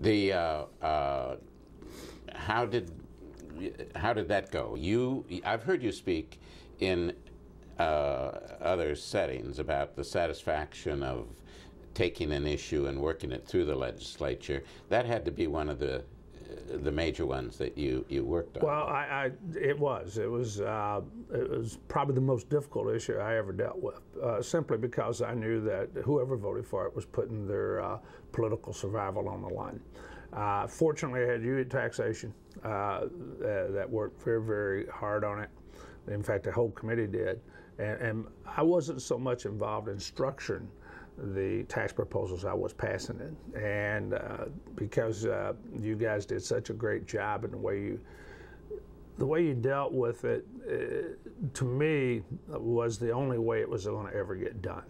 The how did that go? I've heard you speak in other settings about the satisfaction of taking an issue and working it through the legislature. That had to be one of the major ones that you worked on. Well, it was probably the most difficult issue I ever dealt with, simply because I knew that whoever voted for it was putting their political survival on the line. Fortunately, I had unit taxation that worked very, very hard on it. In fact, the whole committee did. And I wasn't so much involved in structuring the tax proposals, I was passing it. And because you guys did such a great job in the way you dealt with it, to me, was the only way it was going to ever get done.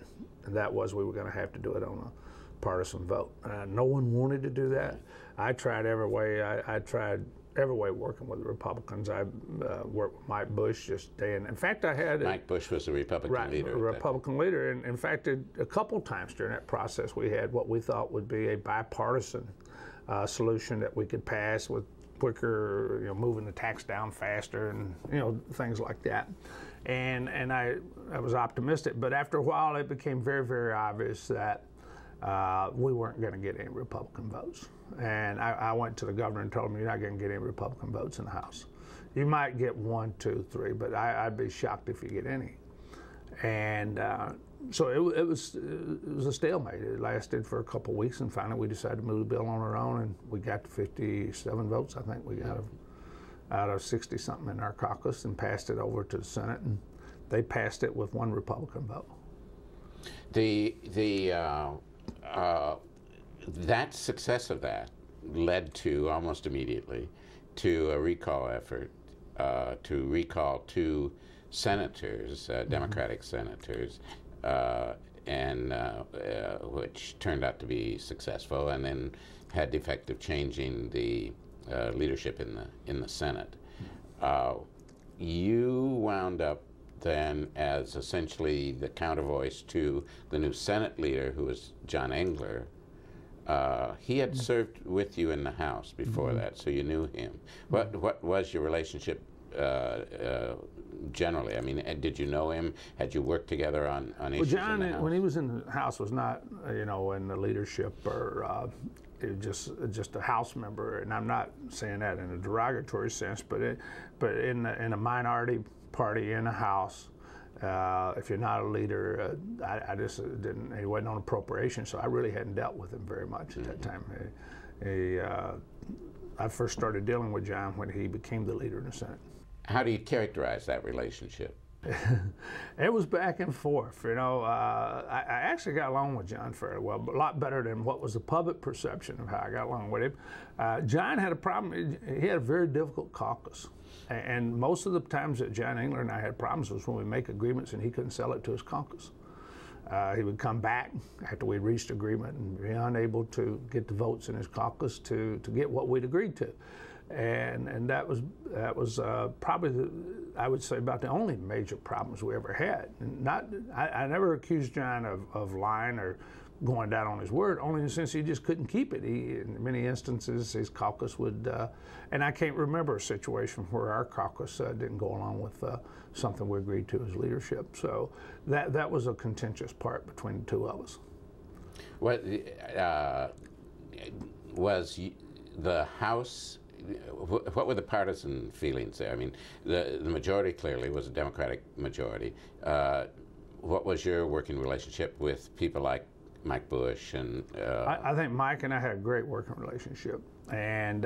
And that was we were going to have to do it on a partisan vote. No one wanted to do that. I tried every way. I tried every way working with the Republicans. I worked with Mike Bush just day in. In fact, I had Mike Bush was the Republican leader. A Republican leader, and in fact, a couple times during that process, we had what we thought would be a bipartisan solution that we could pass with quicker, moving the tax down faster, and things like that. And I was optimistic, but after a while, it became very, very obvious that we weren't going to get any Republican votes. And I went to the governor and told him, you're not going to get any Republican votes in the House. You might get 1, 2, 3, but I'd be shocked if you get any. And so it was a stalemate. It lasted for a couple of weeks, and finally we decided to move the bill on our own, and we got to 57 votes, I think we got out of 60-something in our caucus, and passed it over to the Senate, and they passed it with 1 Republican vote. That success of that led to almost immediately to a recall effort to recall 2 senators, Democratic senators, and which turned out to be successful, and then had the effect of changing the leadership in the Senate. You wound up then as essentially the counter voice to the new Senate leader, who was John Engler. He had served with you in the House before that, so you knew him. What was your relationship generally? I mean, did you know him? Had you worked together on issues John, in the House? when he was in the House, was not, in the leadership or just a House member. And I'm not saying that in a derogatory sense, but in a minority party in the House, if you're not a leader, I just didn't. He wasn't on appropriation, so I really hadn't dealt with him very much at that time. I first started dealing with John when he became the leader in the Senate. How do you characterize that relationship? It was back and forth. I actually got along with John fairly well, but a lot better than what was the public perception of how I got along with him. John had a problem. He had a very difficult caucus. And most of the times that John Engler and I had problems was when we make agreements and he couldn't sell it to his caucus. He would come back after we reached agreement and be unable to get the votes in his caucus to get what we'd agreed to. And that was probably, I would say, about the only major problems we ever had. I never accused John of lying or going down on his word, only in the sense he just couldn't keep it. In many instances, his caucus would, and I can't remember a situation where our caucus didn't go along with something we agreed to as leadership. So that was a contentious part between the two of us. What was the House? What were the partisan feelings there? I mean, the majority clearly was a Democratic majority. What was your working relationship with people like Mike Bush and? I think Mike and I had a great working relationship, and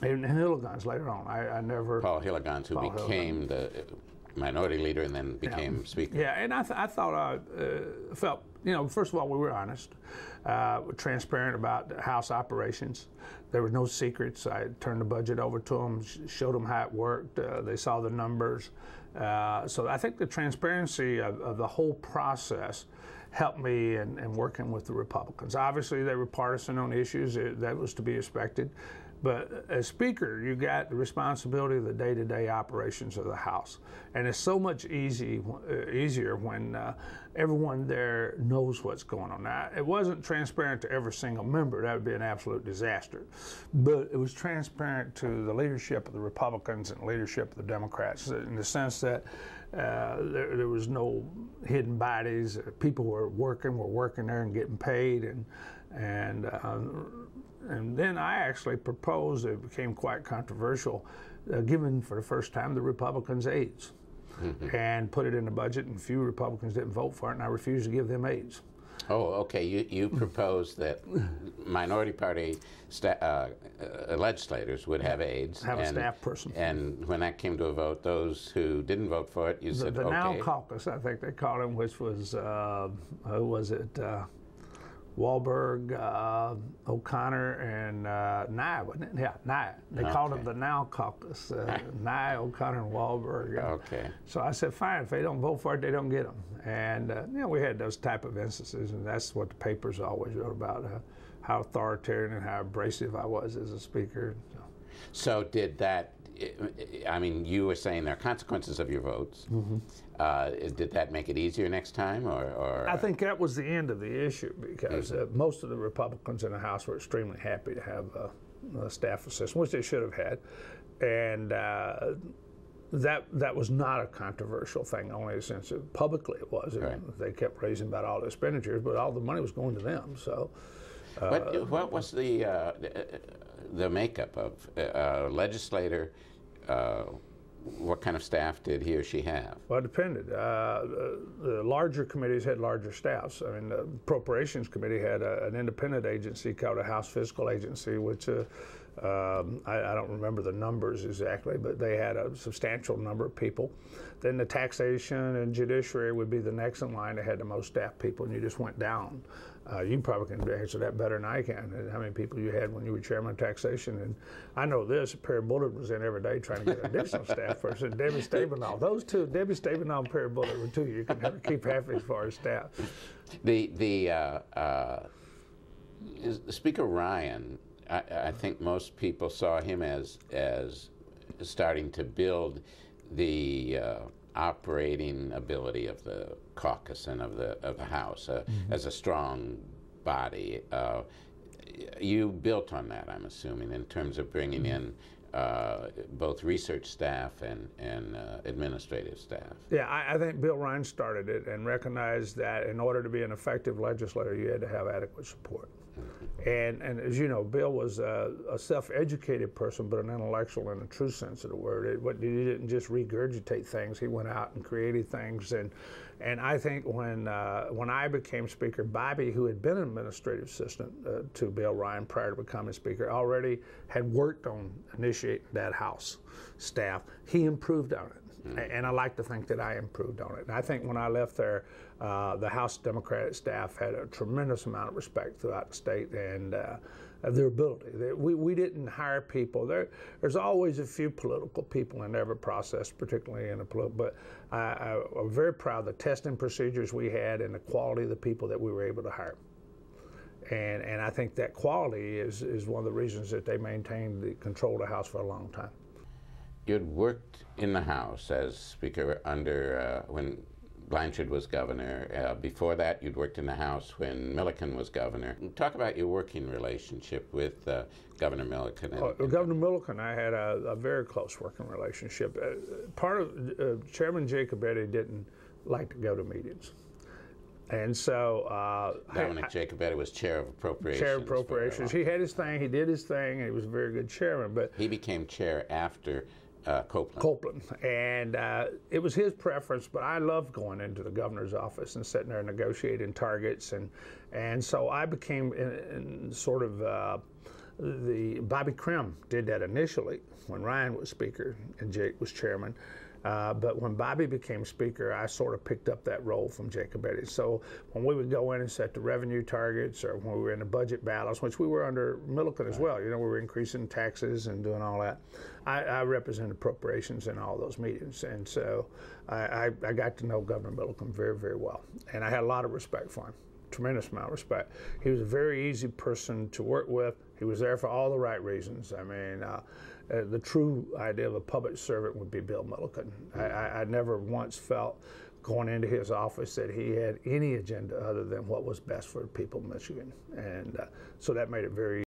Hilligans later on. I never. Paul Hilligans, who became the minority leader and then became Speaker. Yeah, and I thought I felt, first of all, we were honest, transparent about House operations. There were no secrets. I turned the budget over to them, showed them how it worked. They saw the numbers. So I think the transparency of the whole process helped me in working with the Republicans. Obviously, they were partisan on issues. That was to be expected. But as Speaker, you got the responsibility of the day-to-day operations of the House. And it's so much easier when everyone there knows what's going on. Now, it wasn't transparent to every single member. That would be an absolute disaster. But it was transparent to the leadership of the Republicans and leadership of the Democrats in the sense that there was no hidden bodies. People were working there and getting paid. And then I actually proposed, it became quite controversial, giving for the first time the Republicans aids, and put it in the budget, and few Republicans didn't vote for it, and I refused to give them aids. Oh, okay. You proposed that minority party legislators would have aides. Have a staff person. And when that came to a vote, those who didn't vote for it, you said, the okay. Now Caucus, I think they called him, which was, who was it? Wahlberg, O'Connor, and Nye, wasn't it? Yeah, Nye. They called them the Now Caucus. Nye, O'Connor, and Wahlberg. Okay. So I said, fine, if they don't vote for it, they don't get them. And we had those type of instances, and that's what the papers always wrote about, how authoritarian and how abrasive I was as a speaker. So did that, I mean, you were saying there are consequences of your votes. Did that make it easier next time, or? I think that was the end of the issue, because most of the Republicans in the House were extremely happy to have a staff assistant, which they should have had, and that was not a controversial thing, only since publicly it was. Right. They kept raising about all the expenditures, but all the money was going to them. So, what was the makeup of a legislator? What kind of staff did he or she have? Well, it depended. The larger committees had larger staffs. I mean, the Appropriations Committee had an independent agency called a House Fiscal Agency, which I don't remember the numbers exactly, but they had a substantial number of people. Then the Taxation and Judiciary would be the next in line. They had the most staff people, and you just went down. You probably can answer that better than I can. How many people you had when you were chairman of taxation? And I know this, Perry Bullard was in every day trying to get an additional staff person. Debbie Stabenow, those two, Debbie Stabenow and Perry Bullard were two. You can never keep half as far as staff. Speaker Ryan, I think most people saw him as starting to build the operating ability of the caucus and of the House as a strong body. You built on that, I'm assuming, in terms of bringing in both research staff and administrative staff. Yeah, I think Bill Ryan started it and recognized that in order to be an effective legislator, you had to have adequate support. And as you know, Bill was a self-educated person, but an intellectual in the true sense of the word. He didn't just regurgitate things. He went out and created things. And I think when I became Speaker, Bobby, who had been an administrative assistant to Bill Ryan prior to becoming Speaker, already had worked on initiating that House staff. He improved on it. And I like to think that I improved on it. And I think when I left there, the House Democratic staff had a tremendous amount of respect throughout the state and their ability. We didn't hire people. There's always a few political people in every process, particularly in a political, but I'm very proud of the testing procedures we had and the quality of the people that we were able to hire. And I think that quality is one of the reasons that they maintained the control of the House for a long time. You'd worked in the House as Speaker under when Blanchard was governor. Before that, you'd worked in the House when Milliken was governor. Talk about your working relationship with Governor Milliken. Governor Milliken, I had a very close working relationship. Part of Chairman Jacobetti didn't like to go to meetings. And so Dominic Jacobetti was chair of appropriations. Chair of appropriations. He had his thing. He did his thing. And he was a very good chairman. But he became chair after Copeland. And it was his preference, but I loved going into the governor's office and sitting there negotiating targets. And so I became in sort of Bobby Krim did that initially when Ryan was Speaker and Jake was chairman. But when Bobby became Speaker, I sort of picked up that role from Jacobetti. So when we would go in and set the revenue targets, or when we were in the budget battles, which we were under Milliken as well, you know, we were increasing taxes and doing all that, I represented appropriations in all those meetings. And so I got to know Governor Milliken very, very well. And I had a lot of respect for him. tremendous amount of respect. He was a very easy person to work with. He was there for all the right reasons. I mean, the true idea of a public servant would be Bill Milliken. I never once felt going into his office that he had any agenda other than what was best for the people of Michigan. And so that made it very